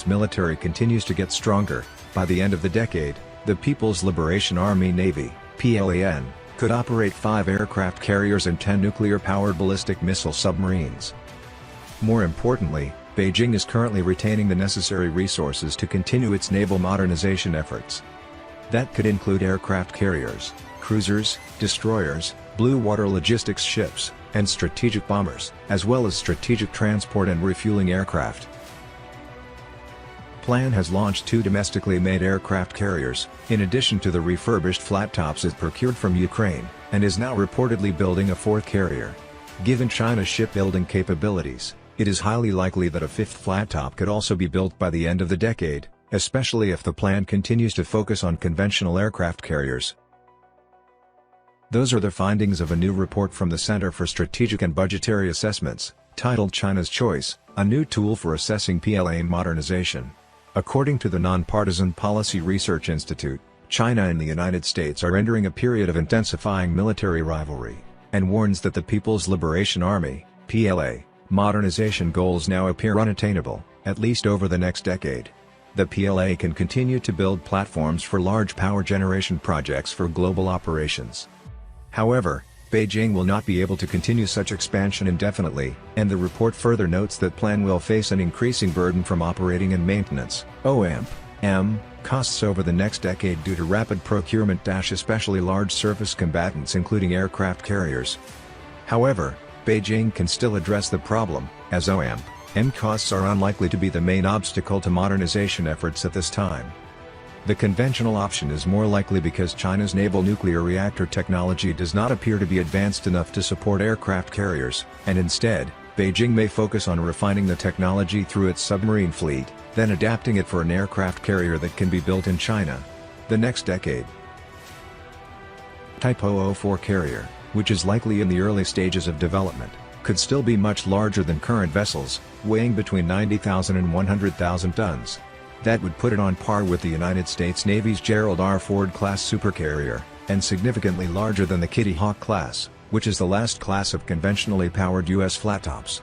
China's military continues to get stronger, by the end of the decade, the People's Liberation Army Navy (PLAN) could operate 5 aircraft carriers and 10 nuclear-powered ballistic missile submarines. More importantly, Beijing is currently retaining the necessary resources to continue its naval modernization efforts. That could include aircraft carriers, cruisers, destroyers, bluewater logistics ships, and strategic bombers, as well as strategic transport and refueling aircraft. PLAN has launched 2 domestically made aircraft carriers, in addition to the refurbished flat tops it procured from Ukraine, and is now reportedly building a 4th carrier. Given China's shipbuilding capabilities, it is highly likely that a 5th flat top could also be built by the end of the decade, especially if the plan continues to focus on conventional aircraft carriers. Those are the findings of a new report from the Center for Strategic and Budgetary Assessments, titled China's Choice, a new tool for assessing PLA modernization. According to the Nonpartisan Policy Research Institute, China and the United States are entering a period of intensifying military rivalry, and warns that the People's Liberation Army (PLA) modernization goals now appear unattainable, at least over the next decade. The PLA can continue to build platforms for large power generation projects for global operations. However, Beijing will not be able to continue such expansion indefinitely, and the report further notes that PLAN will face an increasing burden from operating and maintenance (OMP) costs over the next decade due to rapid procurement, especially large surface combatants including aircraft carriers. However, Beijing can still address the problem, as OMP costs are unlikely to be the main obstacle to modernization efforts at this time. The conventional option is more likely because China's naval nuclear reactor technology does not appear to be advanced enough to support aircraft carriers, and instead, Beijing may focus on refining the technology through its submarine fleet, then adapting it for an aircraft carrier that can be built in China. The next decade. Type 004 carrier, which is likely in the early stages of development, could still be much larger than current vessels, weighing between 90,000 and 100,000 tons. That would put it on par with the United States Navy's Gerald R. Ford-class supercarrier, and significantly larger than the Kitty Hawk class, which is the last class of conventionally powered U.S. flat-tops.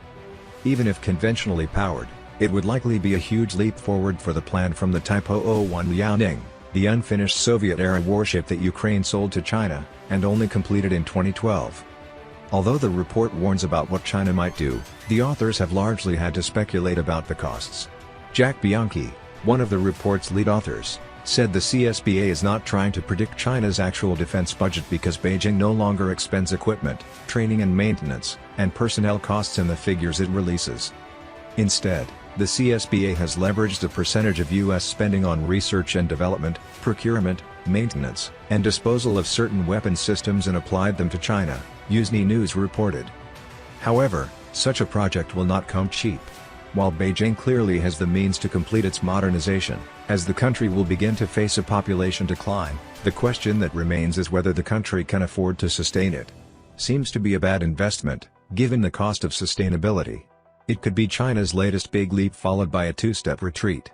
Even if conventionally powered, it would likely be a huge leap forward for the plan from the Type 001 Liaoning, the unfinished Soviet-era warship that Ukraine sold to China, and only completed in 2012. Although the report warns about what China might do, the authors have largely had to speculate about the costs. Jack Bianchi, one of the report's lead authors, said the CSBA is not trying to predict China's actual defense budget because Beijing no longer expends equipment, training and maintenance, and personnel costs in the figures it releases. Instead, the CSBA has leveraged a percentage of U.S. spending on research and development, procurement, maintenance, and disposal of certain weapon systems and applied them to China, Uzni News reported. However, such a project will not come cheap. While Beijing clearly has the means to complete its modernization, as the country will begin to face a population decline, the question that remains is whether the country can afford to sustain it. Seems to be a bad investment, given the cost of sustainability. It could be China's latest big leap followed by a 2-step retreat.